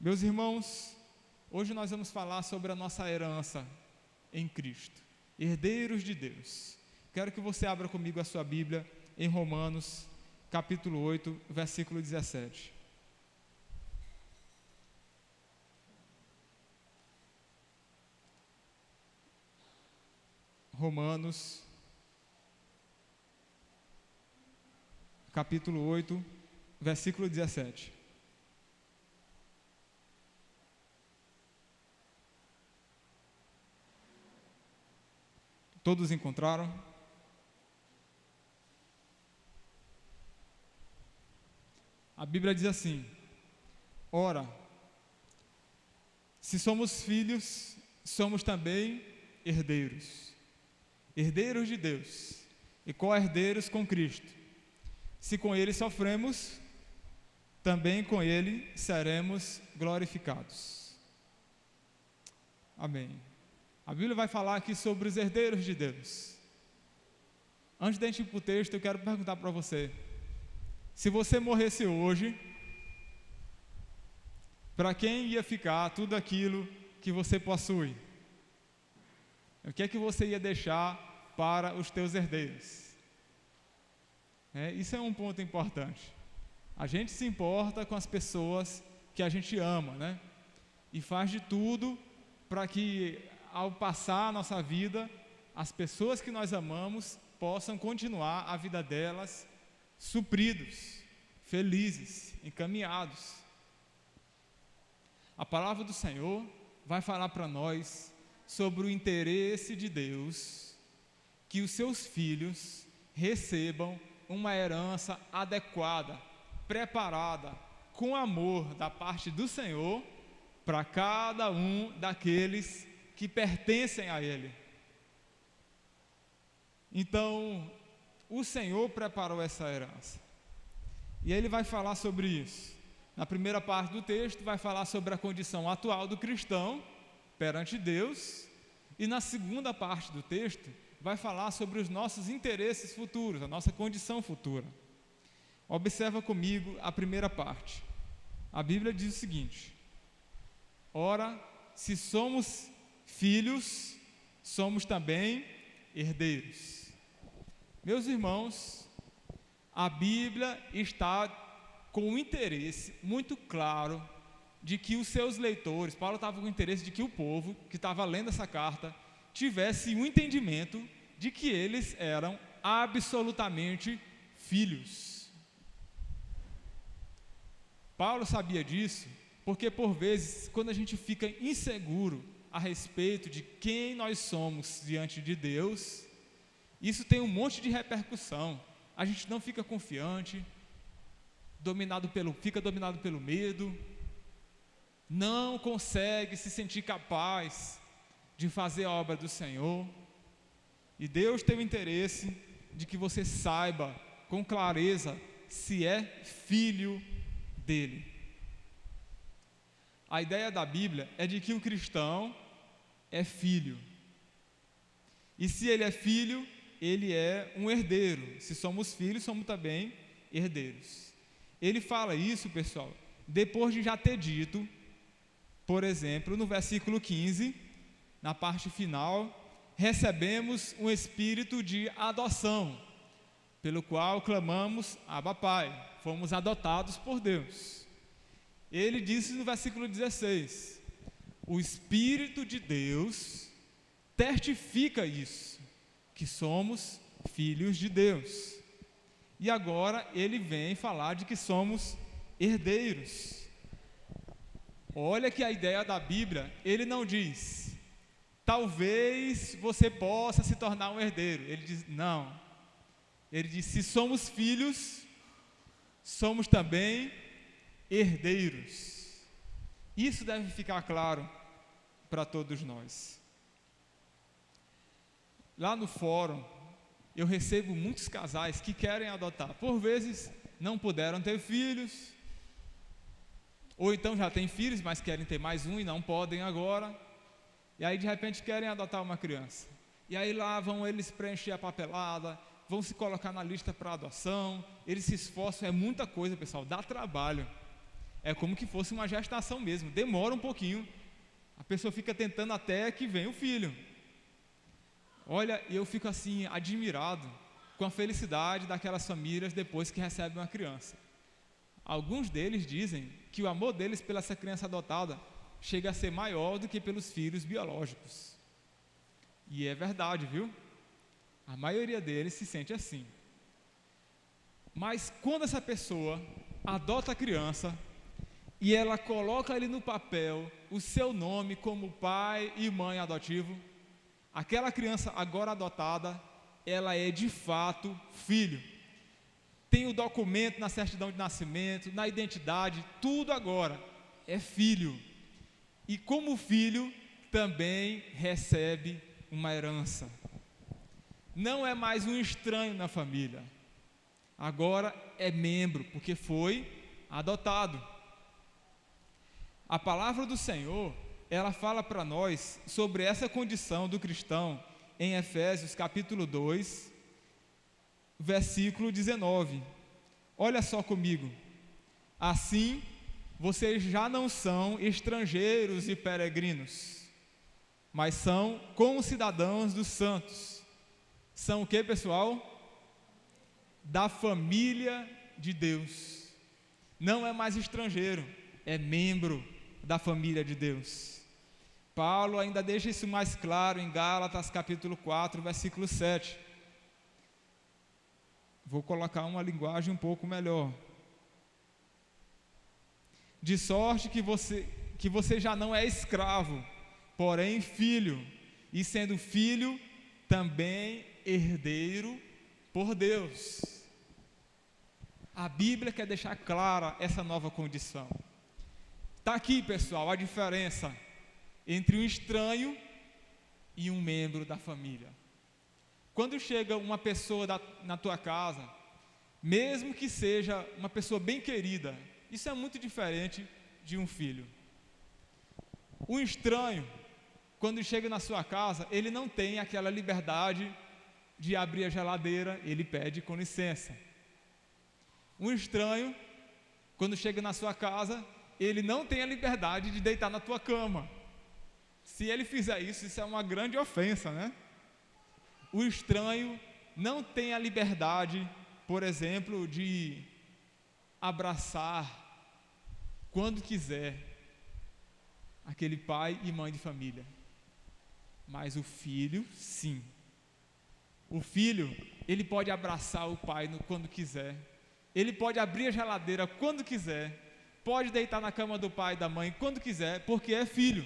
Meus irmãos, hoje nós vamos falar sobre a nossa herança em Cristo, herdeiros de Deus. Quero que você abra comigo a sua Bíblia em Romanos, capítulo 8, versículo 17. Romanos, capítulo 8, versículo 17. Todos encontraram? A Bíblia diz assim: ora, se somos filhos, somos também herdeiros, herdeiros de Deus e co-herdeiros com Cristo. Se com Ele sofremos, também com Ele seremos glorificados. Amém. A Bíblia vai falar aqui sobre os herdeiros de Deus. Antes de a gente ir para o texto, eu quero perguntar para você: se você morresse hoje, para quem ia ficar tudo aquilo que você possui? O que é que você ia deixar para os teus herdeiros? Isso é um ponto importante. A gente se importa com as pessoas que a gente ama, né? E faz de tudo para que, ao passar a nossa vida, as pessoas que nós amamos possam continuar a vida delas supridos, felizes, encaminhados. A palavra do Senhor vai falar para nós sobre o interesse de Deus que os seus filhos recebam uma herança adequada, preparada, com amor da parte do Senhor para cada um daqueles que pertencem a Ele. Então, o Senhor preparou essa herança. E Ele vai falar sobre isso. Na primeira parte do texto, vai falar sobre a condição atual do cristão perante Deus. E na segunda parte do texto, vai falar sobre os nossos interesses futuros, a nossa condição futura. Observa comigo a primeira parte. A Bíblia diz o seguinte: ora, se somos filhos, somos também herdeiros. Meus irmãos, a Bíblia está com um interesse muito claro de que os seus leitores, Paulo estava com o interesse de que o povo que estava lendo essa carta tivesse um entendimento de que eles eram absolutamente filhos. Paulo sabia disso porque, por vezes, quando a gente fica inseguro a respeito de quem nós somos diante de Deus, isso tem um monte de repercussão. A gente não fica confiante, fica dominado pelo medo, não consegue se sentir capaz de fazer a obra do Senhor. E Deus tem o interesse de que você saiba com clareza se é filho dele. A ideia da Bíblia é de que o cristão é filho. E se ele é filho, ele é um herdeiro. Se somos filhos, somos também herdeiros. Ele fala isso, pessoal, depois de já ter dito, por exemplo, no versículo 15, na parte final: recebemos um espírito de adoção, pelo qual clamamos, Abba Pai. Fomos adotados por Deus. Ele disse no versículo 16: o Espírito de Deus testifica isso, que somos filhos de Deus. E agora ele vem falar de que somos herdeiros. Olha que a ideia da Bíblia, ele não diz: talvez você possa se tornar um herdeiro. Ele diz: não. Ele diz: se somos filhos, somos também herdeiros. Isso deve ficar claro para todos nós. Lá no fórum, eu recebo muitos casais que querem adotar. Por vezes, não puderam ter filhos, ou então já têm filhos, mas querem ter mais um e não podem agora. E aí, de repente, querem adotar uma criança. E aí lá vão eles preencher a papelada, vão se colocar na lista para adoção, eles se esforçam, é muita coisa, pessoal, dá trabalho. É como que fosse uma gestação mesmo, demora um pouquinho, a pessoa fica tentando até que venha o filho. Olha, eu fico assim, admirado com a felicidade daquelas famílias depois que recebem uma criança. Alguns deles dizem que o amor deles pela essa criança adotada chega a ser maior do que pelos filhos biológicos. E é verdade, viu? A maioria deles se sente assim. Mas quando essa pessoa adota a criança e ela coloca ali no papel o seu nome como pai e mãe adotivo, aquela criança agora adotada, ela é de fato filho. Tem o documento na certidão de nascimento, na identidade, tudo agora é filho. E como filho, também recebe uma herança. Não é mais um estranho na família. Agora é membro, porque foi adotado. A palavra do Senhor, ela fala para nós sobre essa condição do cristão em Efésios capítulo 2, versículo 19. Olha só comigo. Assim, vocês já não são estrangeiros e peregrinos, mas são concidadãos dos santos. São o que, pessoal? Da família de Deus. Não é mais estrangeiro, é membro da família de Deus. Paulo ainda deixa isso mais claro em Gálatas capítulo 4, versículo 7. Vou colocar uma linguagem um pouco melhor. De sorte que você já não é escravo, porém filho, e sendo filho, também herdeiro por Deus. A Bíblia quer deixar clara essa nova condição. Está aqui, pessoal, a diferença entre um estranho e um membro da família. Quando chega uma pessoa na tua casa, mesmo que seja uma pessoa bem querida, isso é muito diferente de um filho. Um estranho, quando chega na sua casa, ele não tem aquela liberdade de abrir a geladeira, ele pede com licença. Um estranho, quando chega na sua casa, ele não tem a liberdade de deitar na tua cama. Se ele fizer isso, isso é uma grande ofensa, né? O estranho não tem a liberdade, por exemplo, de abraçar, quando quiser, aquele pai e mãe de família. Mas o filho, sim. O filho, ele pode abraçar o pai quando quiser. Ele pode abrir a geladeira quando quiser. Pode deitar na cama do pai e da mãe quando quiser, porque é filho.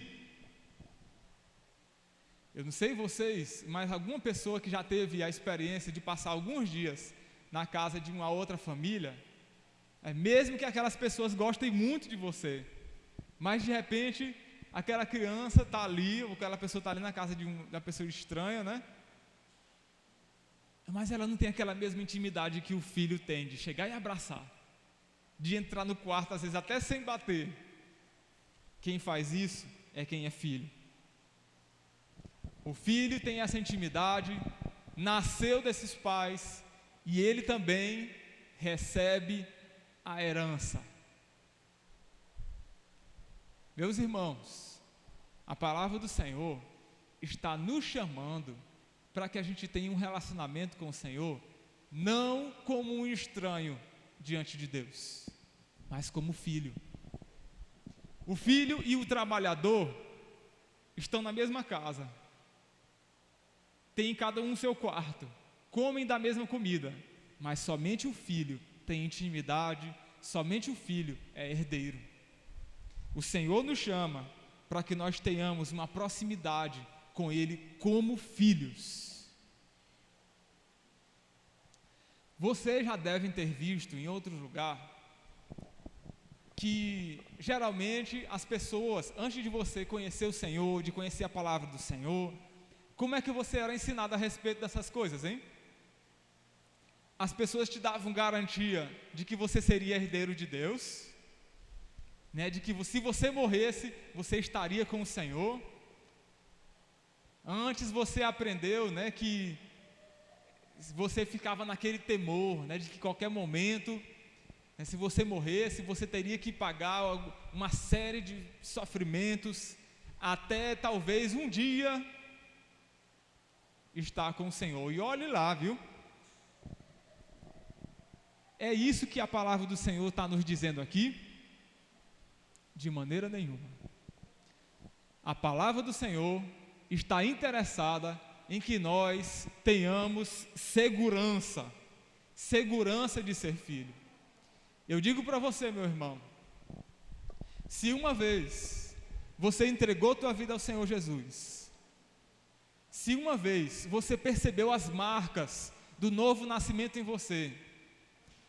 Eu não sei vocês, mas alguma pessoa que já teve a experiência de passar alguns dias na casa de uma outra família, mesmo que aquelas pessoas gostem muito de você, mas de repente aquela criança está ali, ou aquela pessoa está ali na casa de uma pessoa estranha, né? Mas ela não tem aquela mesma intimidade que o filho tem, de chegar e abraçar, de entrar no quarto, às vezes até sem bater. Quem faz isso é quem é filho. O filho tem essa intimidade, nasceu desses pais, e ele também recebe a herança. Meus irmãos, a palavra do Senhor está nos chamando para que a gente tenha um relacionamento com o Senhor, não como um estranho diante de Deus, mas como filho. O filho e o trabalhador estão na mesma casa, têm cada um seu quarto, comem da mesma comida, mas somente o filho tem intimidade, somente o filho é herdeiro. O Senhor nos chama para que nós tenhamos uma proximidade com Ele como filhos. Vocês já devem ter visto em outro lugar que geralmente as pessoas, antes de você conhecer o Senhor, de conhecer a palavra do Senhor, como é que você era ensinado a respeito dessas coisas, hein? As pessoas te davam garantia de que você seria herdeiro de Deus, né? De que se você morresse, você estaria com o Senhor. Antes você aprendeu, né, que você ficava naquele temor, né, de que qualquer momento, Se você morresse, você teria que pagar uma série de sofrimentos, até talvez um dia estar com o Senhor. E olhe lá, viu? É isso que a palavra do Senhor está nos dizendo aqui? De maneira nenhuma. A palavra do Senhor está interessada em que nós tenhamos segurança de ser filho. Eu digo para você, meu irmão, se uma vez você entregou tua vida ao Senhor Jesus, se uma vez você percebeu as marcas do novo nascimento em você,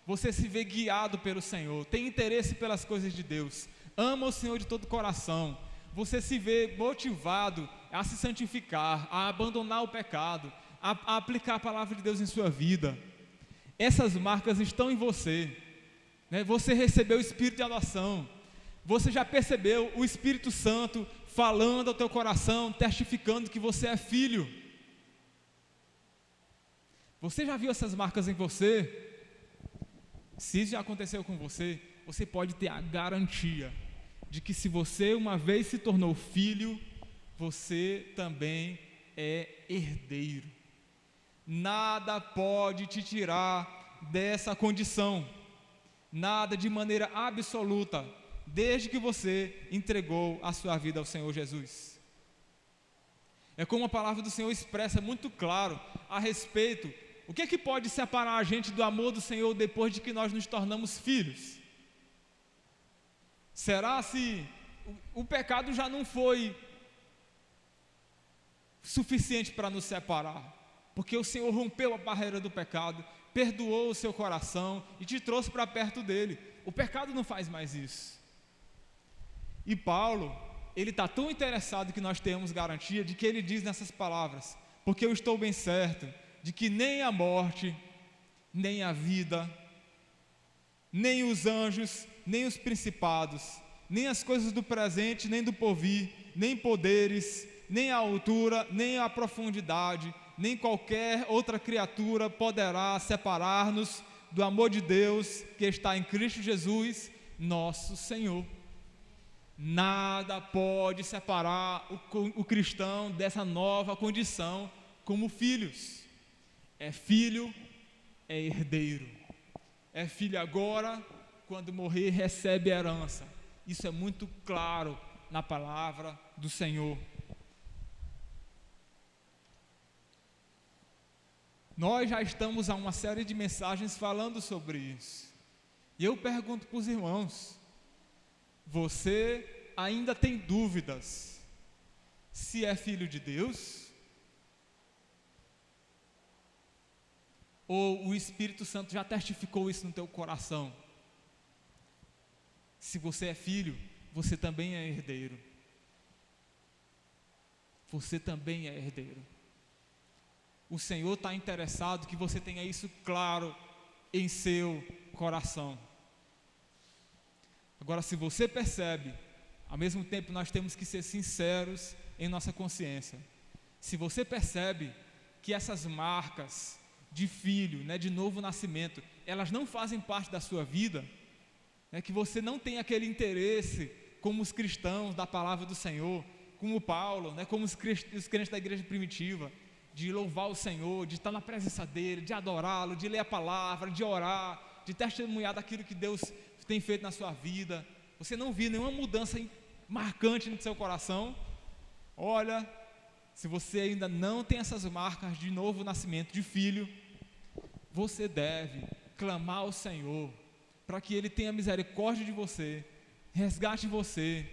você se vê guiado pelo Senhor, tem interesse pelas coisas de Deus, ama o Senhor de todo o coração, você se vê motivado a se santificar, a abandonar o pecado, a aplicar a palavra de Deus em sua vida, essas marcas estão em você, né? Você recebeu o Espírito de adoção, você já percebeu o Espírito Santo falando ao teu coração, testificando que você é filho. Você já viu essas marcas em você? Se isso já aconteceu com você, você pode ter a garantia de que se você uma vez se tornou filho, você também é herdeiro. Nada pode te tirar dessa condição, nada de maneira absoluta, desde que você entregou a sua vida ao Senhor Jesus. É como a palavra do Senhor expressa muito claro a respeito, o que é que pode separar a gente do amor do Senhor depois de que nós nos tornamos filhos? Será se o pecado já não foi suficiente para nos separar? Porque o Senhor rompeu a barreira do pecado, perdoou o seu coração e te trouxe para perto dele. O pecado não faz mais isso. E Paulo, ele está tão interessado que nós tenhamos garantia de que ele diz nessas palavras: porque eu estou bem certo de que nem a morte, nem a vida, nem os anjos, nem os principados, nem as coisas do presente, nem do porvir, nem poderes, nem a altura, nem a profundidade, nem qualquer outra criatura poderá separar-nos do amor de Deus que está em Cristo Jesus, nosso Senhor. Nada pode separar o cristão dessa nova condição como filhos. É filho, é herdeiro. É filho agora, quando morrer recebe a herança. Isso é muito claro na palavra do Senhor. Nós já estamos há uma série de mensagens falando sobre isso. E eu pergunto para os irmãos: você ainda tem dúvidas se é filho de Deus? Ou o Espírito Santo já testificou isso no teu coração? Se você é filho, você também é herdeiro. Você também é herdeiro. O Senhor está interessado que você tenha isso claro em seu coração. Agora, se você percebe, ao mesmo tempo nós temos que ser sinceros em nossa consciência. Se você percebe que essas marcas de filho, de novo nascimento, elas não fazem parte da sua vida, que você não tem aquele interesse como os cristãos da palavra do Senhor, como Paulo, como os crentes da igreja primitiva, de louvar o Senhor, de estar na presença dele, de adorá-lo, de ler a palavra, de orar, de testemunhar daquilo que Deus tem feito na sua vida. Você não viu nenhuma mudança marcante no seu coração? Olha, se você ainda não tem essas marcas de novo nascimento, de filho, você deve clamar ao Senhor para que Ele tenha misericórdia de você, resgate você,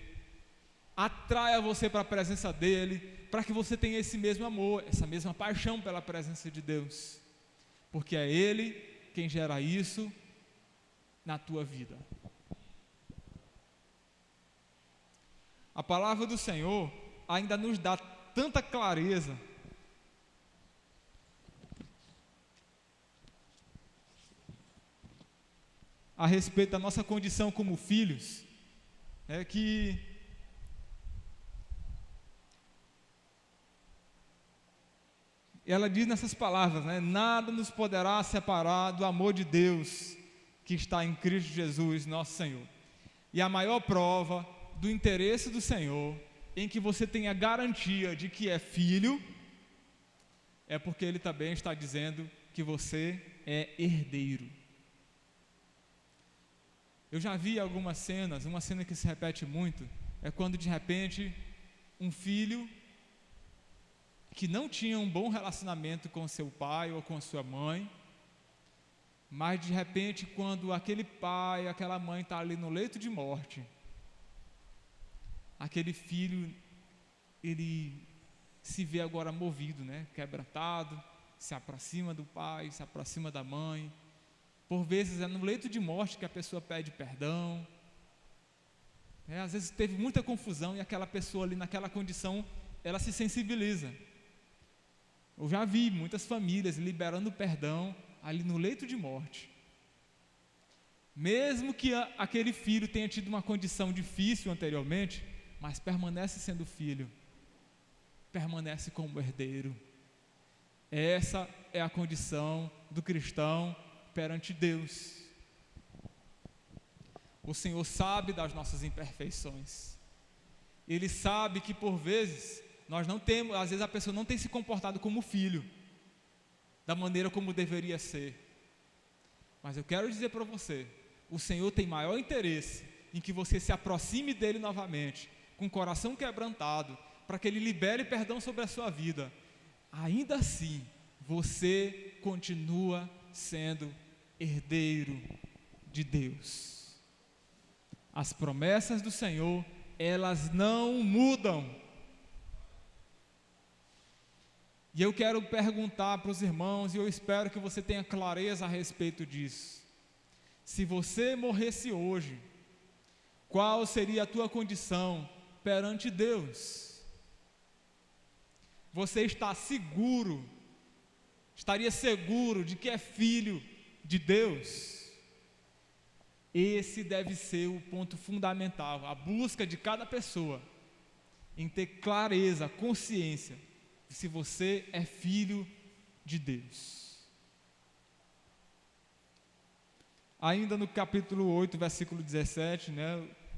atraia você para a presença dEle, para que você tenha esse mesmo amor, essa mesma paixão pela presença de Deus, porque é Ele quem gera isso na tua vida. A palavra do Senhor ainda nos dá tanta clareza a respeito da nossa condição como filhos, que ela diz nessas palavras, nada nos poderá separar do amor de Deus que está em Cristo Jesus, nosso Senhor. E a maior prova do interesse do Senhor, em que você tenha garantia de que é filho, é porque Ele também está dizendo que você é herdeiro. Eu já vi algumas cenas, uma cena que se repete muito, é quando de repente um filho que não tinha um bom relacionamento com seu pai ou com sua mãe, mas de repente quando aquele pai, aquela mãe está ali no leito de morte, aquele filho, ele se vê agora movido, quebrantado, se aproxima do pai, se aproxima da mãe. Por vezes é no leito de morte que a pessoa pede perdão. Às vezes teve muita confusão e aquela pessoa ali naquela condição, ela se sensibiliza. Eu já vi muitas famílias liberando perdão ali no leito de morte. Mesmo que aquele filho tenha tido uma condição difícil anteriormente, mas permanece sendo filho, permanece como herdeiro. Essa é a condição do cristão perante Deus. O Senhor sabe das nossas imperfeições. Ele sabe que por vezes nós não temos, às vezes a pessoa não tem se comportado como filho, da maneira como deveria ser. Mas eu quero dizer para você, o Senhor tem maior interesse em que você se aproxime dele novamente, com o coração quebrantado, para que ele libere perdão sobre a sua vida. Ainda assim, você continua sendo herdeiro de Deus. As promessas do Senhor, elas não mudam. E eu quero perguntar para os irmãos, e eu espero que você tenha clareza a respeito disso. Se você morresse hoje, qual seria a tua condição perante Deus? Você está seguro, estaria seguro de que é filho de Deus? Esse deve ser o ponto fundamental, a busca de cada pessoa, em ter clareza, consciência, de se você é filho de Deus. Ainda no capítulo 8, versículo 17,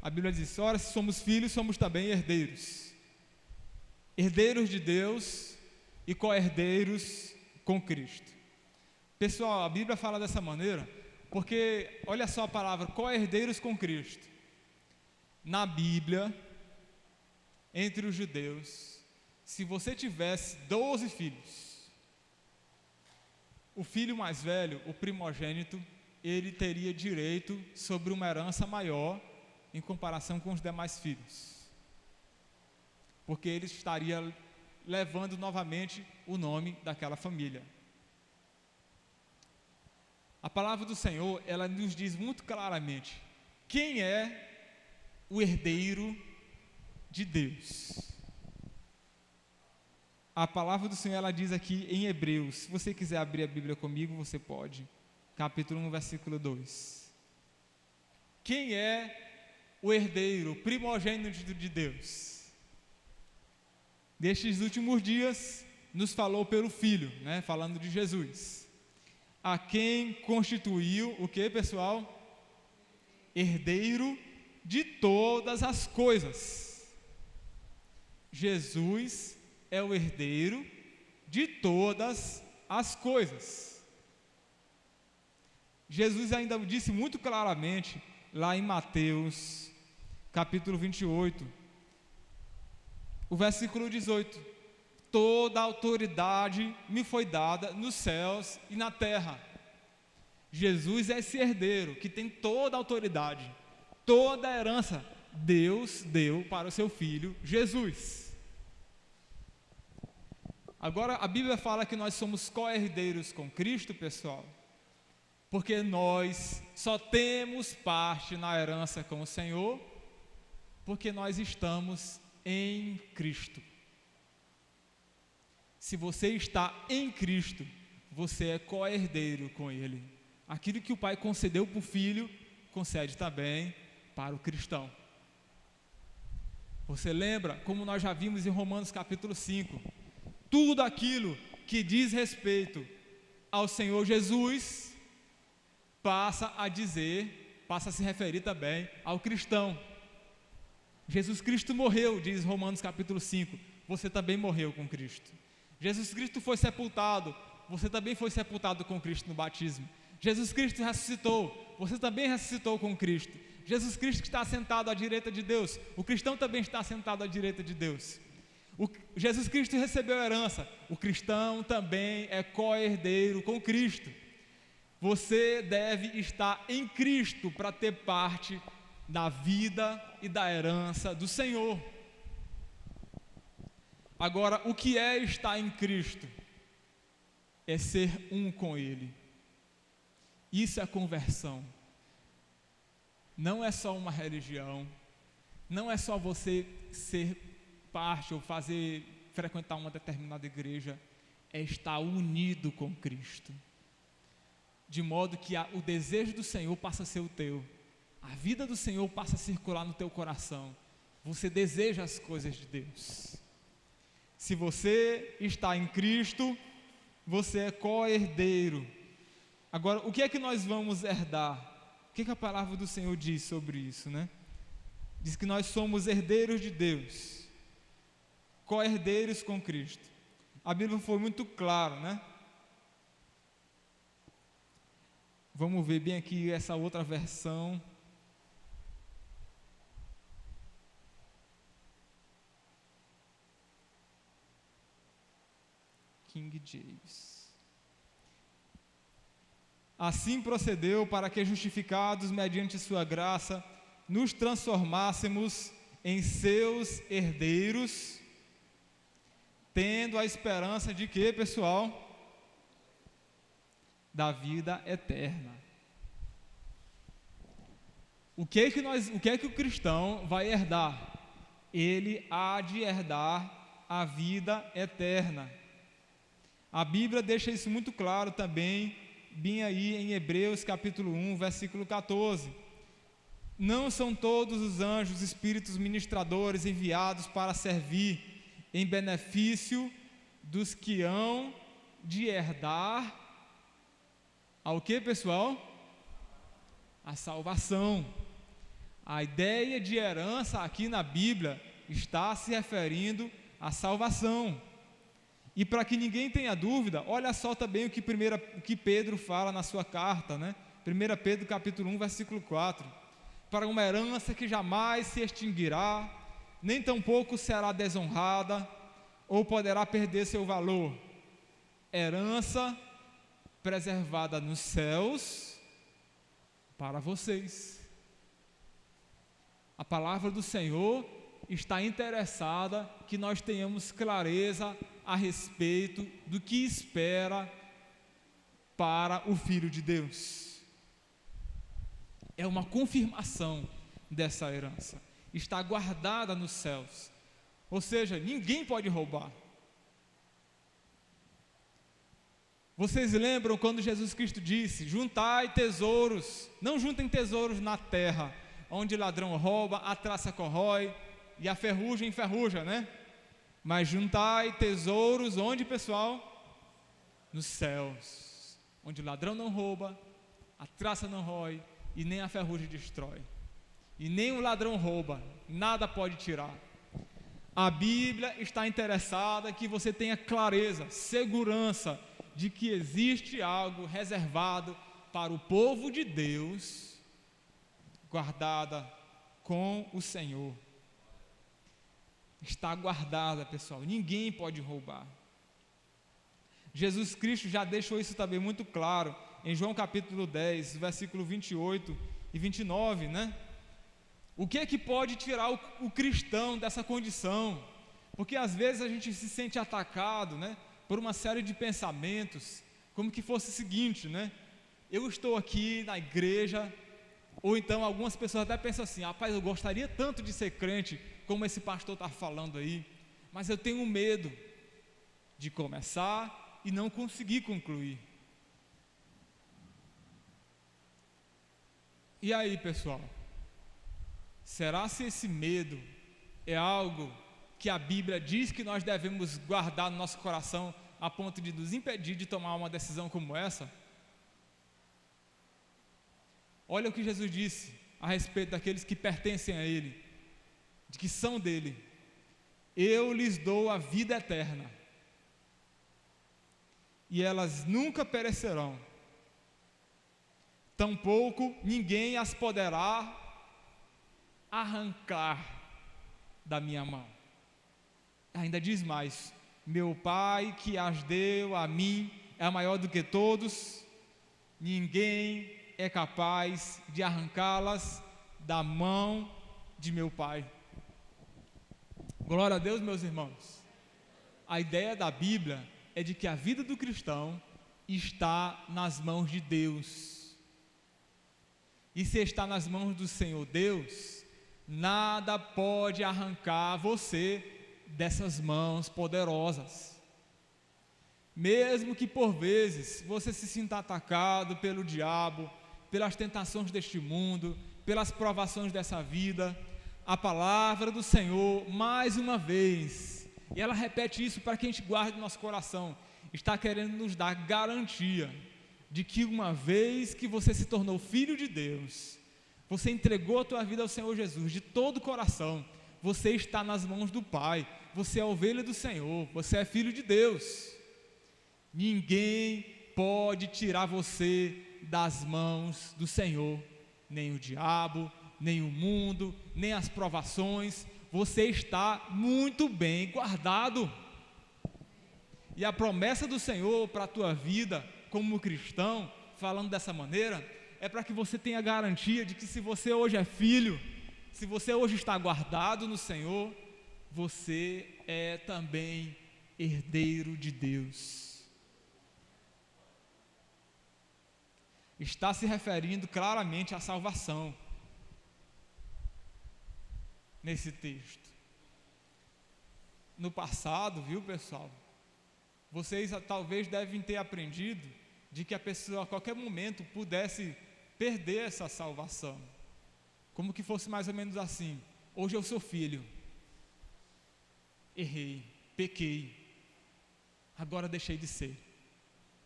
a Bíblia diz: ora, se somos filhos, somos também herdeiros. Herdeiros de Deus e co-herdeiros com Cristo. Pessoal, a Bíblia fala dessa maneira, porque, olha só a palavra, co-herdeiros com Cristo. Na Bíblia, entre os judeus, se você tivesse 12 filhos, o filho mais velho, o primogênito, ele teria direito sobre uma herança maior em comparação com os demais filhos, porque ele estaria levando novamente o nome daquela família. A palavra do Senhor, ela nos diz muito claramente quem é o herdeiro de Deus. A palavra do Senhor, ela diz aqui em Hebreus, se você quiser abrir a Bíblia comigo, você pode, capítulo 1, versículo 2. Quem é o herdeiro, o primogênito de Deus? Nestes últimos dias, nos falou pelo Filho, falando de Jesus, a quem constituiu o que, pessoal? Herdeiro de todas as coisas. Jesus é o herdeiro de todas as coisas. Jesus ainda disse muito claramente, lá em Mateus, capítulo 28, o versículo 18: toda autoridade me foi dada nos céus e na terra. Jesus é esse herdeiro que tem toda a autoridade, toda a herança. Deus deu para o seu Filho Jesus. Agora a Bíblia fala que nós somos co-herdeiros com Cristo, pessoal, porque nós só temos parte na herança com o Senhor, porque nós estamos em Cristo. Se você está em Cristo, você é co-herdeiro com Ele. Aquilo que o Pai concedeu para o Filho, concede também para o cristão. Você lembra, como nós já vimos em Romanos capítulo 5, tudo aquilo que diz respeito ao Senhor Jesus passa a se referir também ao cristão. Jesus Cristo morreu, diz Romanos capítulo 5, você também morreu com Cristo. Jesus Cristo foi sepultado, você também foi sepultado com Cristo no batismo. Jesus Cristo ressuscitou, você também ressuscitou com Cristo. Jesus Cristo está sentado à direita de Deus, o cristão também está sentado à direita de Deus. Jesus Cristo recebeu a herança, o cristão também é co-herdeiro com Cristo. Você deve estar em Cristo para ter parte da vida e da herança do Senhor. Agora, o que é estar em Cristo? É ser um com Ele. Isso é conversão. Não é só uma religião, não é só você ser parte ou frequentar uma determinada igreja, é estar unido com Cristo, de modo que o desejo do Senhor passa a ser o teu, a vida do Senhor passa a circular no teu coração, você deseja as coisas de Deus. Se você está em Cristo, você é co-herdeiro. Agora, o que é que nós vamos herdar? O que a palavra do Senhor diz sobre isso, né? Diz que nós somos herdeiros de Deus, co-herdeiros com Cristo. A Bíblia foi muito clara, né? Vamos ver bem aqui essa outra versão. King James. Assim procedeu para que, justificados mediante sua graça, nos transformássemos em seus herdeiros, tendo a esperança de quê, pessoal? Da vida eterna. O que é que o cristão vai herdar? Ele há de herdar a vida eterna. A Bíblia deixa isso muito claro também, bem aí em Hebreus capítulo 1, versículo 14. Não são todos os anjos espíritos ministradores enviados para servir em benefício dos que hão de herdar ao que, pessoal? A salvação. A ideia de herança aqui na Bíblia está se referindo à salvação. E para que ninguém tenha dúvida, olha só também o que Pedro fala na sua carta, né? 1 Pedro capítulo 1, versículo 4. Para uma herança que jamais se extinguirá, nem tampouco será desonrada, ou poderá perder seu valor. Herança preservada nos céus para vocês. A palavra do Senhor está interessada que nós tenhamos clareza a respeito do que espera para o Filho de Deus. É uma confirmação dessa herança. Está guardada nos céus. Ou seja, ninguém pode roubar. Vocês lembram quando Jesus Cristo disse: juntai tesouros, não juntem tesouros na terra, onde ladrão rouba, a traça corrói e a ferrugem enferruja, né? Mas juntai tesouros onde, pessoal? Nos céus, onde o ladrão não rouba, a traça não rói e nem a ferrugem destrói. E nem o ladrão rouba, nada pode tirar. A Bíblia está interessada que você tenha clareza, segurança de que existe algo reservado para o povo de Deus, guardada com o Senhor. Está guardada, pessoal, ninguém pode roubar. Jesus Cristo já deixou isso também muito claro em João capítulo 10, versículo 28 e 29, né? O que é que pode tirar o cristão dessa condição? Porque às vezes a gente se sente atacado, né, por uma série de pensamentos, como que fosse o seguinte, né? Eu estou aqui na igreja, ou então algumas pessoas até pensam assim: rapaz, eu gostaria tanto de ser crente, como esse pastor está falando aí, mas eu tenho medo de começar e não conseguir concluir. E aí, pessoal? Será se esse medo é algo que a Bíblia diz que nós devemos guardar no nosso coração a ponto de nos impedir de tomar uma decisão como essa? Olha o que Jesus disse a respeito daqueles que pertencem a Ele, de que são dele: eu lhes dou a vida eterna, e elas nunca perecerão, tampouco ninguém as poderá arrancar da minha mão. Ainda diz mais: meu Pai que as deu a mim é maior do que todos, ninguém é capaz de arrancá-las da mão de meu Pai. Glória a Deus, meus irmãos. A ideia da Bíblia é de que a vida do cristão está nas mãos de Deus. E se está nas mãos do Senhor Deus, nada pode arrancar você dessas mãos poderosas. Mesmo que por vezes você se sinta atacado pelo diabo, pelas tentações deste mundo, pelas provações dessa vida, a palavra do Senhor, mais uma vez, e ela repete isso para que a gente guarde no nosso coração, está querendo nos dar garantia de que uma vez que você se tornou filho de Deus, você entregou a tua vida ao Senhor Jesus de todo o coração, você está nas mãos do Pai, você é ovelha do Senhor, você é filho de Deus. Ninguém pode tirar você das mãos do Senhor, nem o diabo, nem o mundo, nem as provações. Você está muito bem guardado. E a promessa do Senhor para a tua vida como cristão, falando dessa maneira, é para que você tenha garantia de que se você hoje é filho, se você hoje está guardado no Senhor, você é também herdeiro de Deus. Está se referindo claramente à salvação nesse texto. No passado, viu, pessoal, vocês talvez devem ter aprendido de que a pessoa a qualquer momento pudesse perder essa salvação, como que fosse mais ou menos assim: hoje eu sou filho, errei, pequei, agora deixei de ser.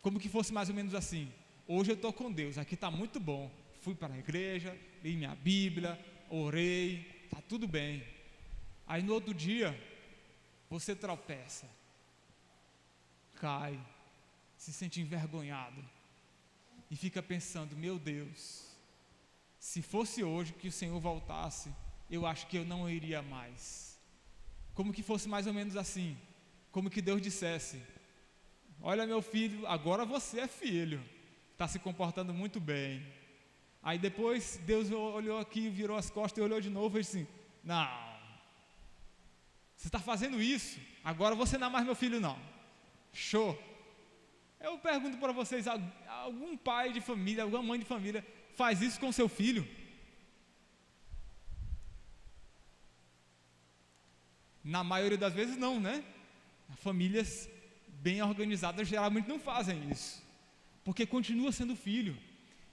Como que fosse mais ou menos assim: hoje eu estou com Deus, aqui está muito bom, fui para a igreja, li minha Bíblia, orei, está tudo bem. Aí no outro dia, você tropeça, cai, se sente envergonhado e fica pensando: meu Deus, se fosse hoje que o Senhor voltasse, eu acho que eu não iria mais. Como que fosse mais ou menos assim, como que Deus dissesse: olha, meu filho, agora você é filho, está se comportando muito bem. Aí depois Deus olhou aqui, virou as costas e olhou de novo e disse assim: não, você está fazendo isso, agora você não é mais meu filho não. Show. Eu pergunto para vocês: algum pai de família, alguma mãe de família faz isso com seu filho? Na maioria das vezes não, né? Famílias bem organizadas geralmente não fazem isso, porque continua sendo filho.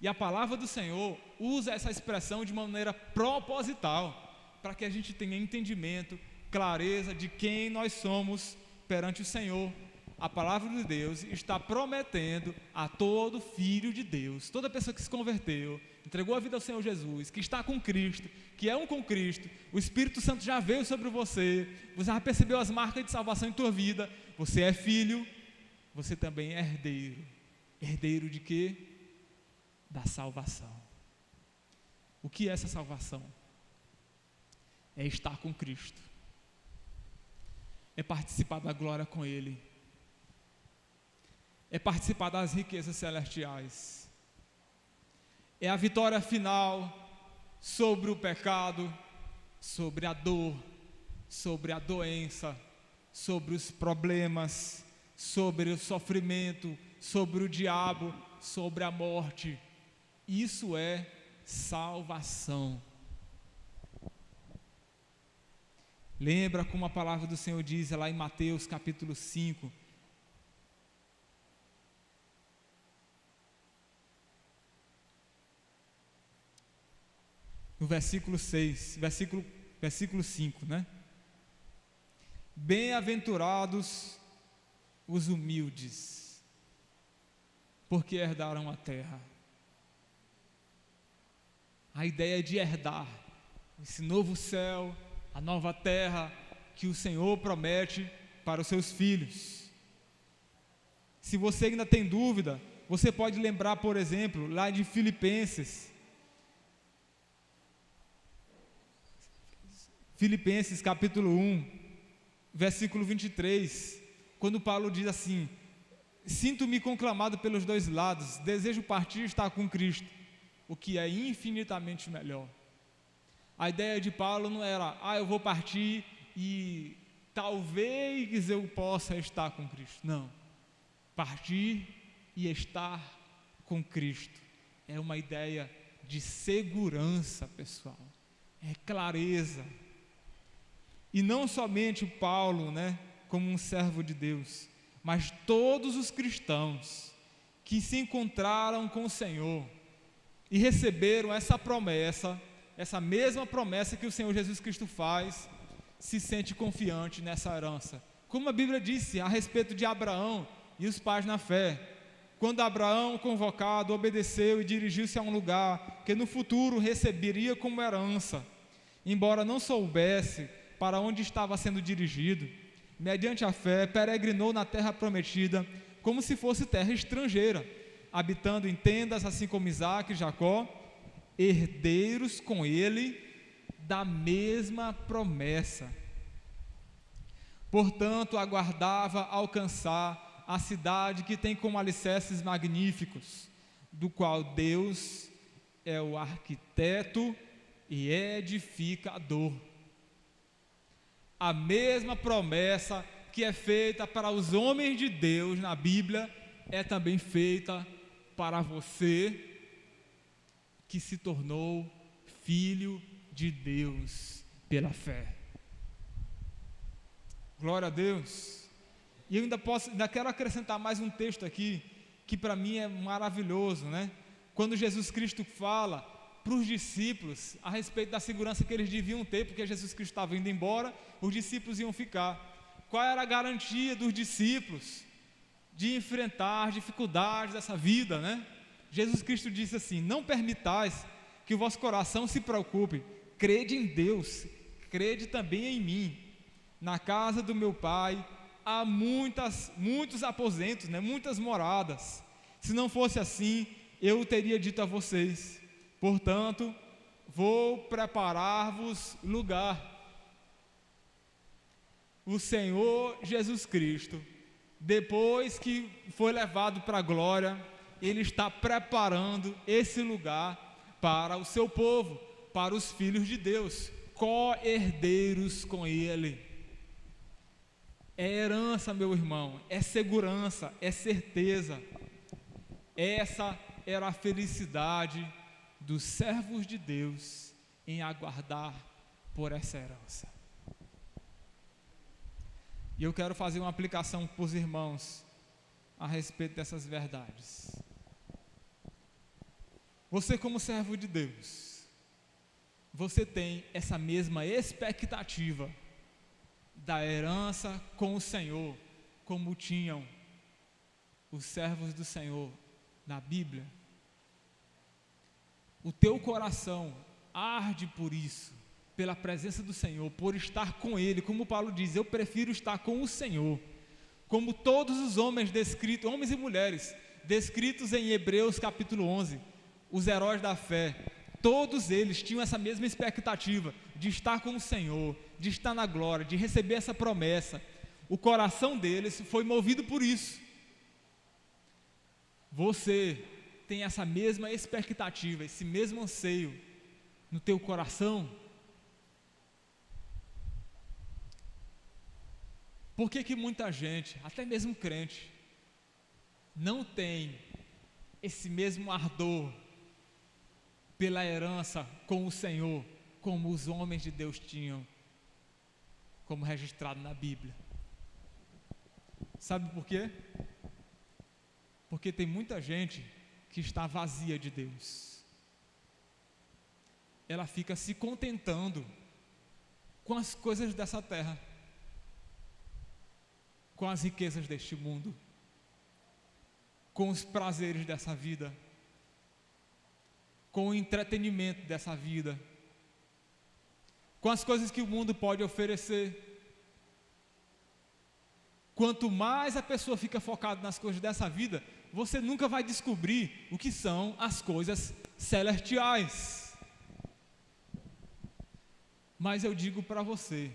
E a palavra do Senhor usa essa expressão de maneira proposital, para que a gente tenha entendimento, clareza de quem nós somos perante o Senhor. A palavra de Deus está prometendo a todo filho de Deus, toda pessoa que se converteu, entregou a vida ao Senhor Jesus, que está com Cristo, que é um com Cristo, o Espírito Santo já veio sobre você, você já percebeu as marcas de salvação em tua vida, você é filho, você também é herdeiro. Herdeiro de quê? Da salvação. O que é essa salvação? É estar com Cristo, é participar da glória com Ele, é participar das riquezas celestiais, é a vitória final sobre o pecado, sobre a dor, sobre a doença, sobre os problemas, sobre o sofrimento, sobre o diabo, sobre a morte. Isso é salvação. Lembra como a palavra do Senhor diz lá em Mateus capítulo 5, no versículo 6, versículo 5, né? Bem-aventurados os humildes, porque herdarão a terra. a ideia de herdar esse novo céu, a nova terra que o Senhor promete para os seus filhos. Se você ainda tem dúvida, você pode lembrar, por exemplo, lá de Filipenses capítulo 1, versículo 23, quando Paulo diz assim: sinto-me conclamado pelos dois lados, desejo partir e estar com Cristo, o que é infinitamente melhor. A ideia de Paulo não era, eu vou partir e talvez eu possa estar com Cristo. Não, partir e estar com Cristo é uma ideia de segurança pessoal, é clareza. E não somente Paulo, como um servo de Deus, mas todos os cristãos que se encontraram com o Senhor e receberam essa promessa, essa mesma promessa que o Senhor Jesus Cristo faz, se sente confiante nessa herança. Como a Bíblia disse a respeito de Abraão e os pais na fé, quando Abraão, convocado, obedeceu e dirigiu-se a um lugar que no futuro receberia como herança, embora não soubesse para onde estava sendo dirigido, mediante a fé, peregrinou na terra prometida, como se fosse terra estrangeira, habitando em tendas, assim como Isaque e Jacó, herdeiros com ele da mesma promessa. Portanto, aguardava alcançar a cidade que tem como alicerces magníficos, do qual Deus é o arquiteto e edificador. A mesma promessa que é feita para os homens de Deus na Bíblia é também feita para você que se tornou filho de Deus pela fé. Glória a Deus. E eu ainda quero acrescentar mais um texto aqui que para mim é maravilhoso, Quando Jesus Cristo fala para os discípulos a respeito da segurança que eles deviam ter, porque Jesus Cristo estava indo embora, os discípulos iam ficar. Qual era a garantia dos discípulos de enfrentar as dificuldades dessa vida, Jesus Cristo disse assim: não permitais que o vosso coração se preocupe, crede em Deus, crede também em mim. Na casa do meu Pai há muitos aposentos, muitas moradas. Se não fosse assim, eu teria dito a vocês. Portanto, vou preparar-vos lugar. O Senhor Jesus Cristo, depois que foi levado para a glória, Ele está preparando esse lugar para o seu povo, para os filhos de Deus, co-herdeiros com Ele. É herança, meu irmão, é segurança, é certeza. Essa era a felicidade dos servos de Deus em aguardar por essa herança. E eu quero fazer uma aplicação para os irmãos a respeito dessas verdades. Você, como servo de Deus, você tem essa mesma expectativa da herança com o Senhor, como tinham os servos do Senhor na Bíblia? O teu coração arde por isso, pela presença do Senhor, por estar com Ele, como Paulo diz, eu prefiro estar com o Senhor, como todos os homens descritos, homens e mulheres, descritos em Hebreus capítulo 11, os heróis da fé, todos eles tinham essa mesma expectativa, de estar com o Senhor, de estar na glória, de receber essa promessa. O coração deles foi movido por isso. Você tem essa mesma expectativa, esse mesmo anseio no teu coração? Por que muita gente, até mesmo crente, não tem esse mesmo ardor pela herança com o Senhor, como os homens de Deus tinham, como registrado na Bíblia? Sabe por quê? Porque tem muita gente que está vazia de Deus. Ela fica se contentando com as coisas dessa terra, com as riquezas deste mundo, com os prazeres dessa vida. com o entretenimento dessa vida, com as coisas que o mundo pode oferecer. Quanto mais a pessoa fica focada nas coisas dessa vida, você nunca vai descobrir o que são as coisas celestiais. Mas eu digo para você,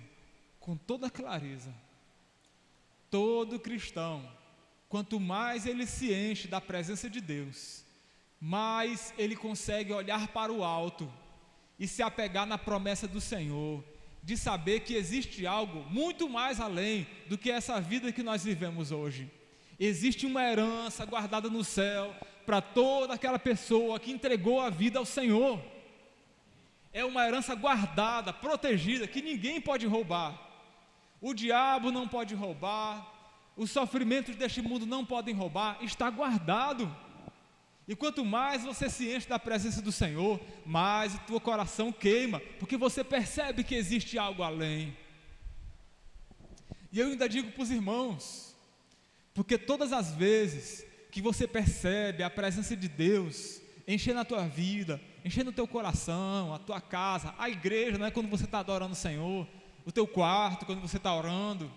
com toda clareza, todo cristão, quanto mais ele se enche da presença de Deus, mais ele consegue olhar para o alto e se apegar na promessa do Senhor, de saber que existe algo muito mais além do que essa vida que nós vivemos hoje. Existe uma herança guardada no céu para toda aquela pessoa que entregou a vida ao Senhor. É uma herança guardada, protegida, que ninguém pode roubar. O diabo não pode roubar, os sofrimentos deste mundo não podem roubar, está guardado. E quanto mais você se enche da presença do Senhor, mais o teu coração queima, porque você percebe que existe algo além. E eu ainda digo para os irmãos, porque todas as vezes que você percebe a presença de Deus enchendo a tua vida, enchendo o teu coração, a tua casa, a igreja, não é quando você está adorando o Senhor, o teu quarto, quando você está orando,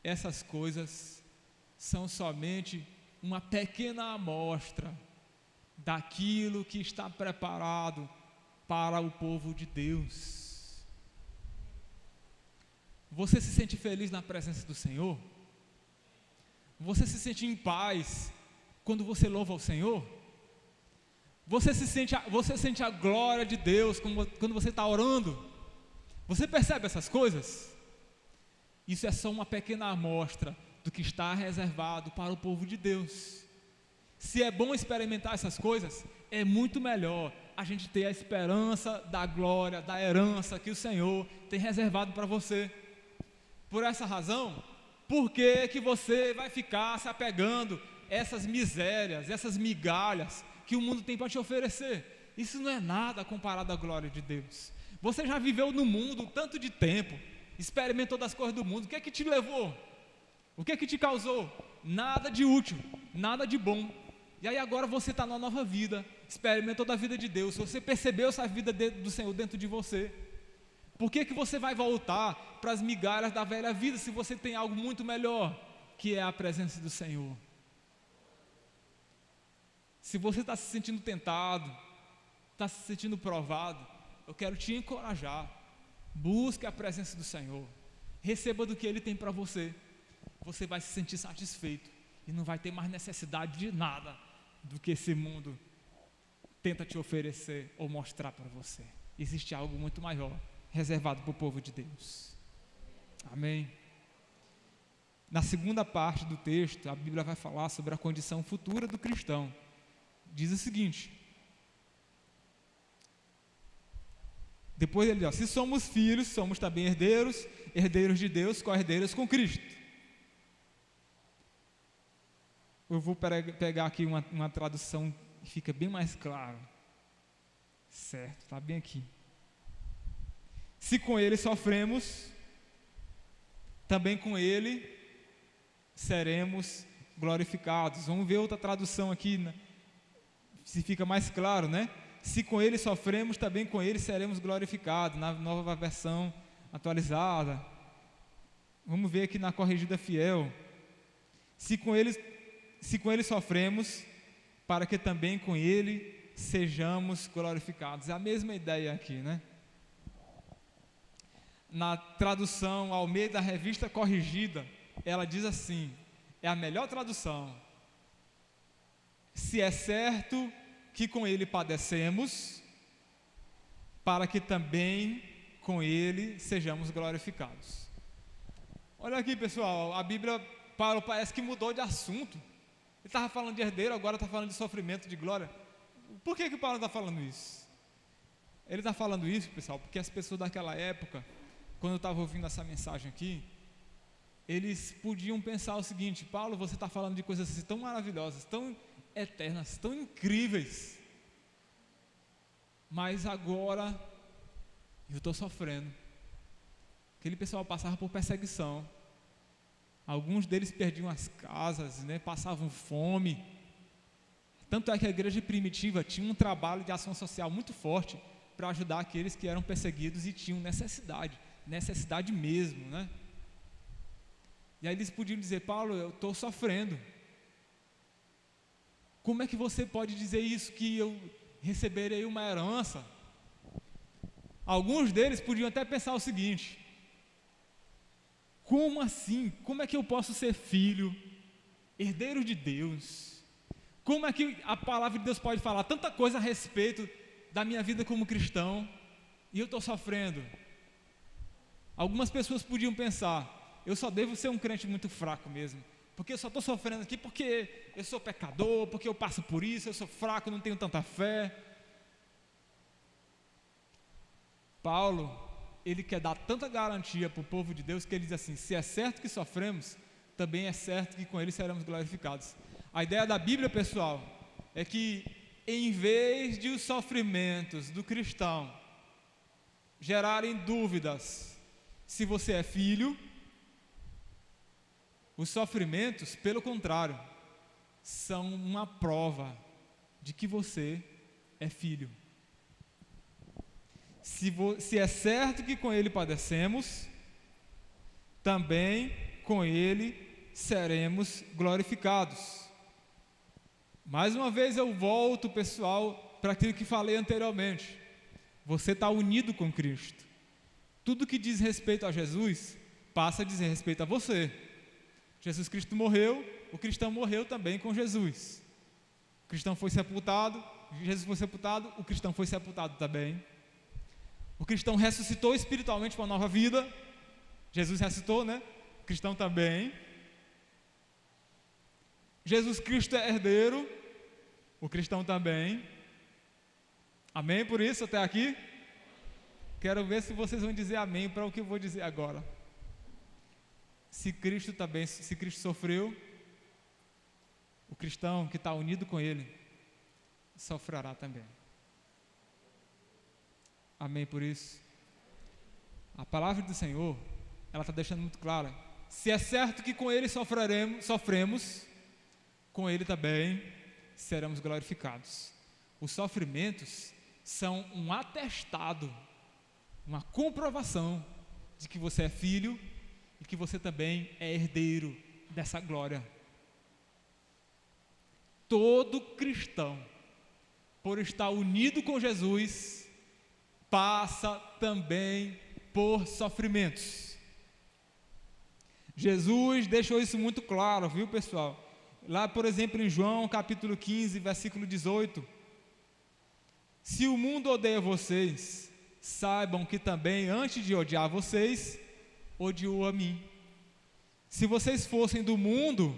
essas coisas são somente uma pequena amostra daquilo que está preparado para o povo de Deus. Você se sente feliz na presença do Senhor? Você se sente em paz quando você louva ao Senhor? Você sente a glória de Deus quando você está orando? Você percebe essas coisas? Isso é só uma pequena amostra do que está reservado para o povo de Deus. Se é bom experimentar essas coisas, é muito melhor a gente ter a esperança da glória, da herança que o Senhor tem reservado para você. Por essa razão, por que você vai ficar se apegando a essas misérias, essas migalhas que o mundo tem para te oferecer? Isso não é nada comparado à glória de Deus. Você já viveu no mundo tanto de tempo, experimentou das coisas do mundo, o que é que te levou? O que é que te causou? Nada de útil, nada de bom. E aí agora você está numa nova vida, experimentou da vida de Deus, você percebeu essa vida do Senhor dentro de você. Por que você vai voltar para as migalhas da velha vida se você tem algo muito melhor, que é a presença do Senhor? Se você está se sentindo tentado, está se sentindo provado, eu quero te encorajar. Busque a presença do Senhor, receba do que Ele tem para você. Você vai se sentir satisfeito e não vai ter mais necessidade de nada do que esse mundo tenta te oferecer ou mostrar para você. Existe algo muito maior reservado para o povo de Deus. Amém? Na segunda parte do texto, a Bíblia vai falar sobre a condição futura do cristão. Diz o seguinte: depois ele diz, se somos filhos, somos também herdeiros, herdeiros de Deus, co-herdeiros com Cristo. Eu vou pegar aqui uma tradução que fica bem mais claro. Certo, está bem aqui. Se com Ele sofremos, também com Ele seremos glorificados. Vamos ver outra tradução aqui, né? Se fica mais claro, né? Se com Ele sofremos, também com Ele seremos glorificados. Na nova versão atualizada. Vamos ver aqui na corrigida fiel. Se com Ele sofremos, para que também com Ele sejamos glorificados. É a mesma ideia aqui, né? Na tradução Almeida Revista Corrigida, ela diz assim, é a melhor tradução: se é certo que com Ele padecemos, para que também com Ele sejamos glorificados. Olha aqui, pessoal, a Bíblia parece que mudou de assunto. Ele estava falando de herdeiro, agora está falando de sofrimento, de glória. Por que Paulo está falando isso? Ele está falando isso, pessoal, porque as pessoas daquela época, quando eu estava ouvindo essa mensagem aqui, eles podiam pensar o seguinte: Paulo, você está falando de coisas assim tão maravilhosas, tão eternas, tão incríveis, mas agora eu estou sofrendo. Aquele pessoal passava por perseguição, alguns deles perdiam as casas, né, passavam fome, Tanto é que a igreja primitiva tinha um trabalho de ação social muito forte para ajudar aqueles que eram perseguidos e tinham necessidade mesmo, né? E aí eles podiam dizer: Paulo, eu estou sofrendo. Como é que você pode dizer isso, que eu receberei uma herança? Alguns deles podiam até pensar o seguinte: como assim? Como é que eu posso ser filho, herdeiro de Deus? Como é que a palavra de Deus pode falar tanta coisa a respeito da minha vida como cristão e eu estou sofrendo? Algumas pessoas podiam pensar: eu só devo ser um crente muito fraco mesmo, porque eu só estou sofrendo aqui porque eu sou pecador, porque eu passo por isso, eu sou fraco, não tenho tanta fé. Paulo, ele quer dar tanta garantia para o povo de Deus que ele diz assim: se é certo que sofremos, também é certo que com ele seremos glorificados. A ideia da Bíblia, pessoal, é que em vez de os sofrimentos do cristão gerarem dúvidas se você é filho, os sofrimentos, pelo contrário, são uma prova de que você é filho. Se é certo que com ele padecemos, também com ele seremos glorificados. Mais uma vez eu volto, pessoal, para aquilo que falei anteriormente. Você está unido com Cristo. Tudo que diz respeito a Jesus passa a dizer respeito a você. Jesus Cristo morreu, o cristão morreu também com Jesus. O cristão foi sepultado, Jesus foi sepultado, o cristão foi sepultado também. O cristão ressuscitou espiritualmente para uma nova vida. Jesus ressuscitou, né? O cristão também. Jesus Cristo é herdeiro, o cristão também. Amém por isso até aqui? Quero ver se vocês vão dizer amém para o que eu vou dizer agora. Se Cristo sofreu, o cristão que está unido com ele sofrerá também. Amém por isso? A palavra do Senhor, ela está deixando muito clara: se é certo que com ele sofremos, com ele também seremos glorificados. Os sofrimentos são um atestado, uma comprovação de que você é filho e que você também é herdeiro dessa glória. Todo cristão, por estar unido com Jesus, passa também por sofrimentos. Jesus deixou isso muito claro, viu, pessoal? Lá, por exemplo, em João capítulo 15, versículo 18: se o mundo odeia vocês, saibam que também, antes de odiar vocês, odiou a mim. Se vocês fossem do mundo,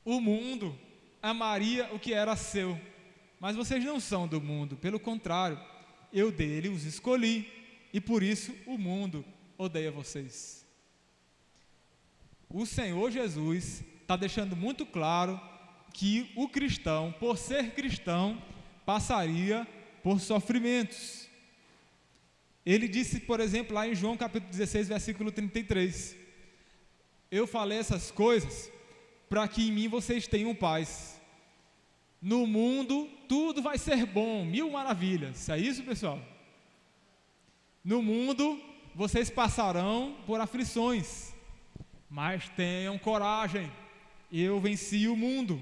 o mundo amaria o que era seu, mas vocês não são do mundo, pelo contrário, eu dele os escolhi, e por isso o mundo odeia vocês. O Senhor Jesus está deixando muito claro que o cristão, por ser cristão, passaria por sofrimentos. Ele disse, por exemplo, lá em João capítulo 16, versículo 33: eu falei essas coisas para que em mim vocês tenham paz. No mundo tudo vai ser bom, mil maravilhas. É isso, pessoal? No mundo vocês passarão por aflições, mas tenham coragem, eu venci o mundo.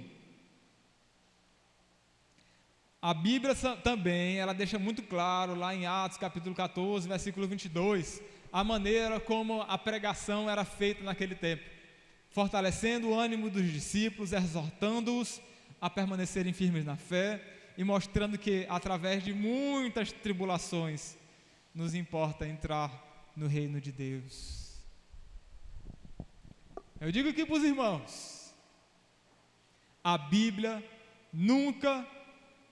A Bíblia também, ela deixa muito claro, lá em Atos capítulo 14, versículo 22, a maneira como a pregação era feita naquele tempo, fortalecendo o ânimo dos discípulos, exortando-os a permanecerem firmes na fé e mostrando que, através de muitas tribulações, nos importa entrar no reino de Deus. Eu digo aqui para os irmãos: a Bíblia nunca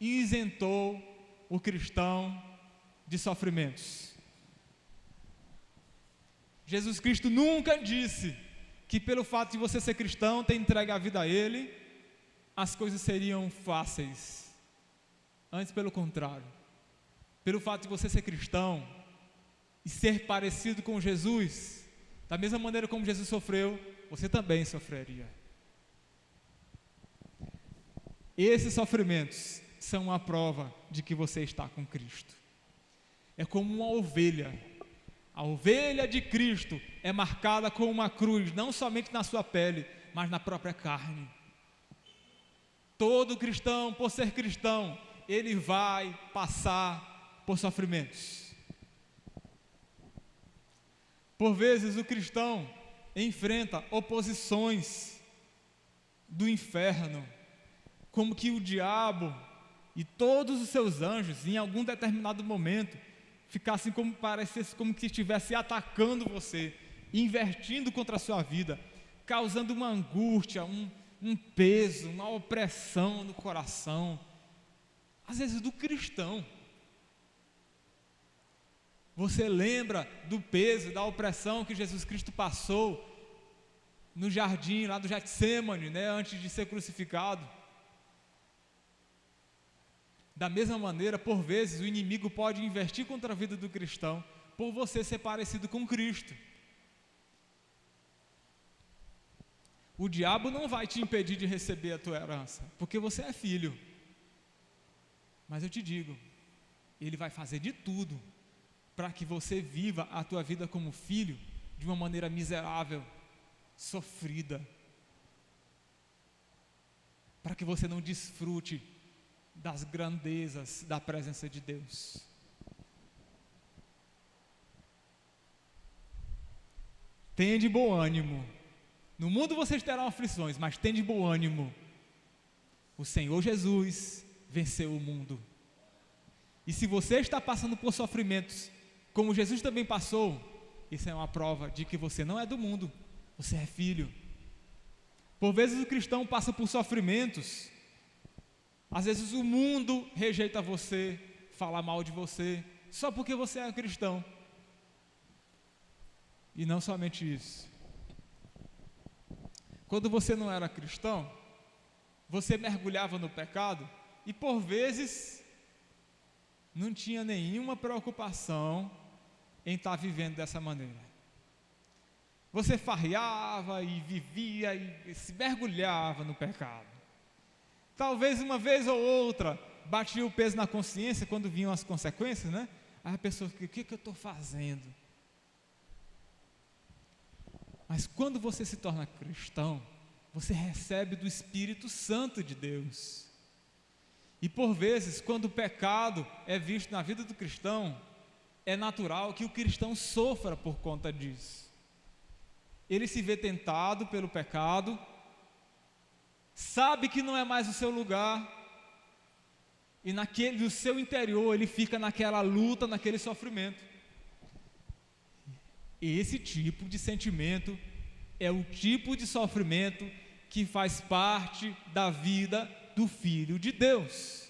isentou o cristão de sofrimentos. Jesus Cristo nunca disse que pelo fato de você ser cristão, ter entregue a vida a Ele, as coisas seriam fáceis. Antes, pelo contrário, pelo fato de você ser cristão e ser parecido com Jesus, da mesma maneira como Jesus sofreu, você também sofreria. Esses sofrimentos são uma prova de que você está com Cristo. É como uma ovelha. A ovelha de Cristo é marcada com uma cruz, não somente na sua pele, mas na própria carne. Todo cristão, por ser cristão, ele vai passar por sofrimentos. Por vezes o cristão enfrenta oposições do inferno, como que o diabo e todos os seus anjos, em algum determinado momento, ficassem como, parecesse como que estivesse atacando você, invertindo contra a sua vida, causando uma angústia, um peso, uma opressão no coração, às vezes do cristão. Você lembra do peso, da opressão que Jesus Cristo passou no jardim lá do Getsêmani, antes de ser crucificado? Da mesma maneira, por vezes, o inimigo pode investir contra a vida do cristão, por você ser parecido com Cristo. O diabo não vai te impedir de receber a tua herança, porque você é filho. Mas eu te digo, ele vai fazer de tudo para que você viva a tua vida como filho de uma maneira miserável, sofrida, para que você não desfrute das grandezas da presença de Deus. Tenha de bom ânimo. No mundo vocês terão aflições, mas tenha de bom ânimo. O Senhor Jesus venceu o mundo. E se você está passando por sofrimentos, como Jesus também passou, isso é uma prova de que você não é do mundo, você é filho. Por vezes o cristão passa por sofrimentos. Às vezes o mundo rejeita você, fala mal de você, só porque você é cristão. E não somente isso. Quando você não era cristão, você mergulhava no pecado e por vezes não tinha nenhuma preocupação em estar vivendo dessa maneira. Você farreava e vivia e se mergulhava no pecado. Talvez uma vez ou outra batia o peso na consciência quando vinham as consequências, Aí a pessoa fica, o que eu estou fazendo? Mas quando você se torna cristão, você recebe do Espírito Santo de Deus. E por vezes, quando o pecado é visto na vida do cristão, é natural que o cristão sofra por conta disso. Ele se vê tentado pelo pecado, sabe que não é mais o seu lugar, e no seu interior ele fica naquela luta, naquele sofrimento. Esse tipo de sentimento é o tipo de sofrimento que faz parte da vida do Filho de Deus.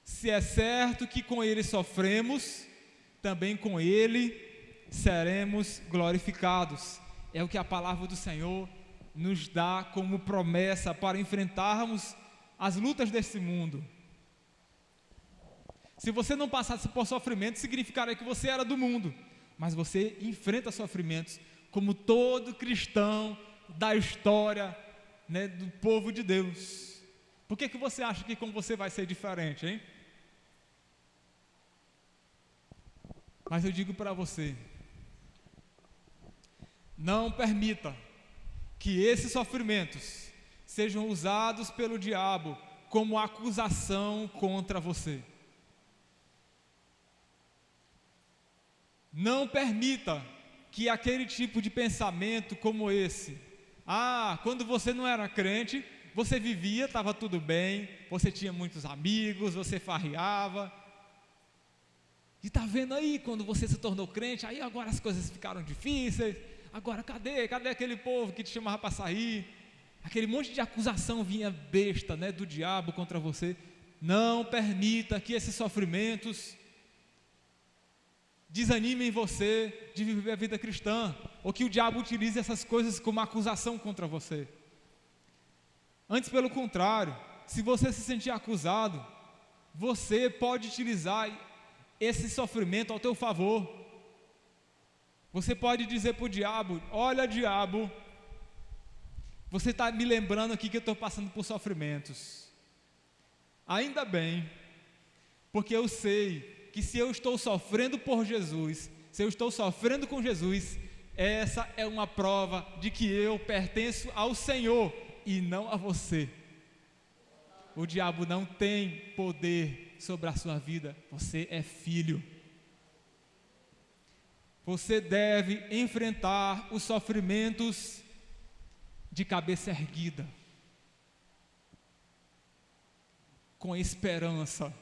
Se é certo que com ele sofremos, também com ele seremos glorificados. É o que a palavra do Senhor nos dá como promessa para enfrentarmos as lutas desse mundo. Se você não passasse por sofrimento, significaria que você era do mundo, mas você enfrenta sofrimentos como todo cristão da história, do povo de Deus. Por que você acha que com você vai ser diferente, hein? Mas eu digo para você, não permita que esses sofrimentos sejam usados pelo diabo como acusação contra você. Não permita que aquele tipo de pensamento como esse, quando você não era crente, você vivia, estava tudo bem, você tinha muitos amigos, você farreava, e está vendo aí, quando você se tornou crente, aí agora as coisas ficaram difíceis, agora cadê aquele povo que te chamava para sair? Aquele monte de acusação vinha besta, do diabo contra você. Não permita que esses sofrimentos desanimem você de viver a vida cristã, ou que o diabo utilize essas coisas como acusação contra você. Antes, pelo contrário, se você se sentir acusado, você pode utilizar esse sofrimento ao teu favor. Você pode dizer para o diabo, olha diabo, você está me lembrando aqui que eu estou passando por sofrimentos, Ainda bem, porque eu sei que se eu estou sofrendo por Jesus, se eu estou sofrendo com Jesus, essa é uma prova de que eu pertenço ao Senhor e não a você. O diabo não tem poder sobre a sua vida, você é filho. Você deve enfrentar os sofrimentos de cabeça erguida, com esperança,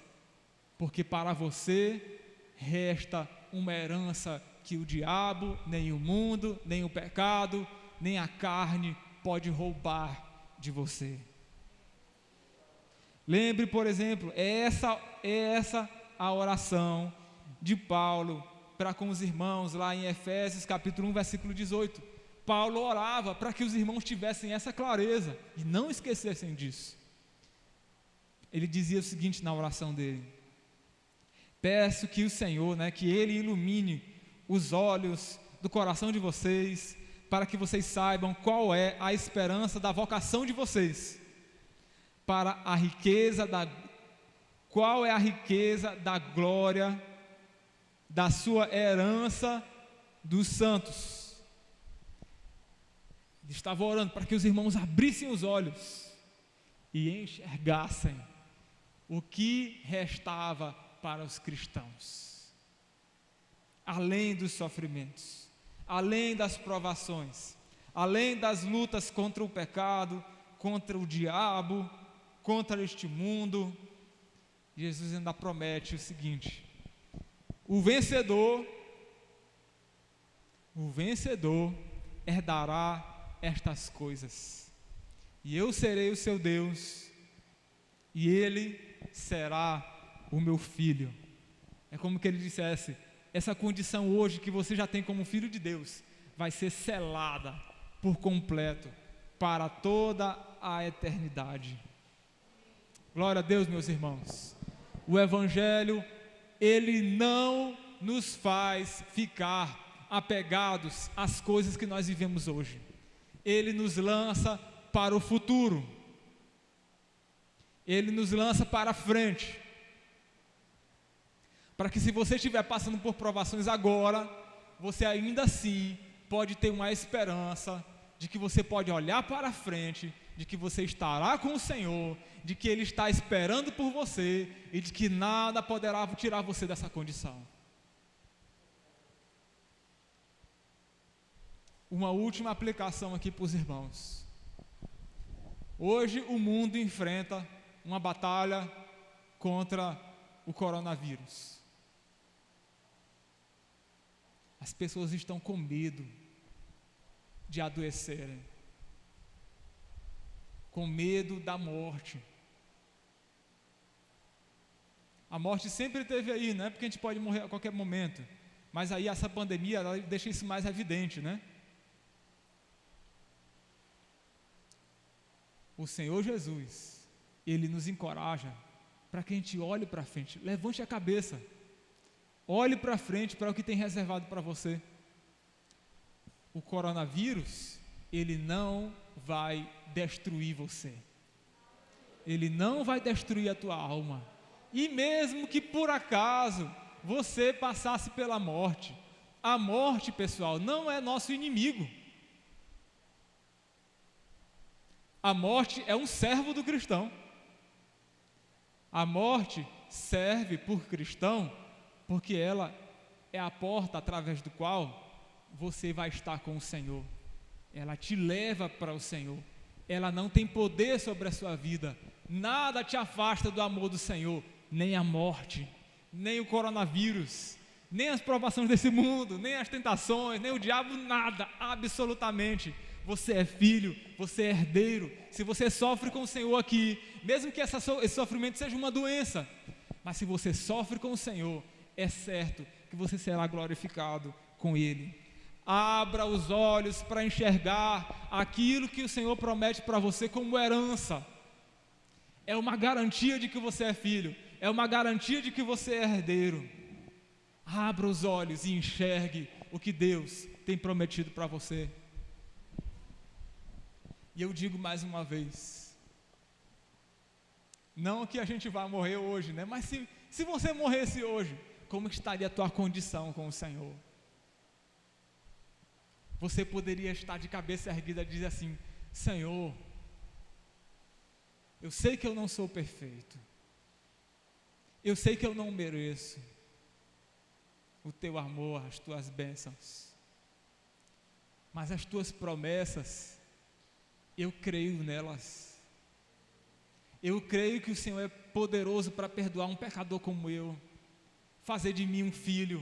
porque para você resta uma herança que o diabo, nem o mundo, nem o pecado, nem a carne pode roubar de você. Lembre, por exemplo, é essa a oração de Paulo para com os irmãos lá em Efésios capítulo 1, versículo 18. Paulo orava para que os irmãos tivessem essa clareza e não esquecessem disso. Ele dizia o seguinte na oração dele: peço que o Senhor, que Ele ilumine os olhos do coração de vocês, para que vocês saibam qual é a esperança da vocação de vocês, qual é a riqueza da glória da sua herança dos santos. Ele estava orando para que os irmãos abrissem os olhos e enxergassem o que restava para os cristãos, além dos sofrimentos, além das provações, além das lutas contra o pecado, contra o diabo, contra este mundo. Jesus ainda promete o seguinte: o vencedor herdará estas coisas, e eu serei o seu Deus, e ele será o meu filho. É como que ele dissesse: essa condição hoje que você já tem como filho de Deus vai ser selada por completo para toda a eternidade. Glória a Deus, meus irmãos. O Evangelho, ele não nos faz ficar apegados às coisas que nós vivemos hoje. Ele nos lança para o futuro. Ele nos lança para a frente, para que, se você estiver passando por provações agora, você ainda assim pode ter uma esperança de que você pode olhar para frente, de que você estará com o Senhor, de que Ele está esperando por você e de que nada poderá tirar você dessa condição. Uma última aplicação aqui para os irmãos. Hoje o mundo enfrenta uma batalha contra o coronavírus. As pessoas estão com medo de adoecerem, com medo da morte. A morte sempre esteve aí, porque a gente pode morrer a qualquer momento, mas aí essa pandemia, ela deixa isso mais evidente, O Senhor Jesus, Ele nos encoraja para que a gente olhe para frente, levante a cabeça, olhe para frente, para o que tem reservado para você. O coronavírus, ele não vai destruir você, ele não vai destruir a tua alma, e mesmo que por acaso você passasse pela morte, a morte, pessoal, não é nosso inimigo. A morte é um servo do cristão. A morte serve por cristão porque ela é a porta através do qual você vai estar com o Senhor. Ela te leva para o Senhor. Ela não tem poder sobre a sua vida. Nada te afasta do amor do Senhor, nem a morte, nem o coronavírus, nem as provações desse mundo, nem as tentações, nem o diabo, nada, absolutamente. Você é filho, você é herdeiro. Se você sofre com o Senhor aqui, mesmo que esse sofrimento seja uma doença, mas se você sofre com o Senhor, é certo que você será glorificado com Ele. Abra os olhos para enxergar aquilo que o Senhor promete para você como herança. É uma garantia de que você é filho, é uma garantia de que você é herdeiro. Abra os olhos e enxergue o que Deus tem prometido para você. E eu digo mais uma vez, Não que a gente vá morrer hoje, né? Mas se você morresse hoje, como estaria a tua condição com o Senhor? Você poderia estar de cabeça erguida e dizer assim: Senhor, eu sei que eu não sou perfeito, eu sei que eu não mereço o teu amor, as tuas bênçãos, mas as tuas promessas, eu creio nelas. Eu creio que o Senhor é poderoso para perdoar um pecador como eu, fazer de mim um filho,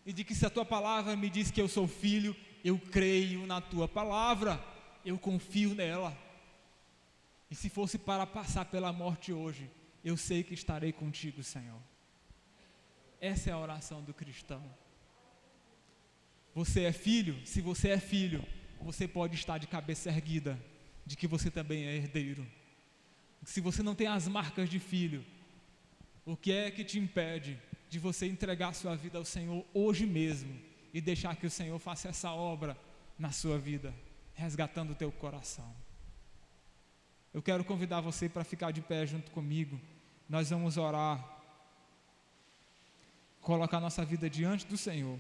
e de que se a tua palavra me diz que eu sou filho, eu creio na tua palavra, eu confio nela. E se fosse para passar pela morte hoje, eu sei que estarei contigo, Senhor. Essa é a oração do cristão. Você é filho? Se você é filho, você pode estar de cabeça erguida, de que você também é herdeiro. Se você não tem as marcas de filho, o que é que te impede de você entregar sua vida ao Senhor hoje mesmo e deixar que o Senhor faça essa obra na sua vida, resgatando o teu coração? Eu quero convidar você para ficar de pé junto comigo. Nós vamos orar, colocar nossa vida diante do Senhor.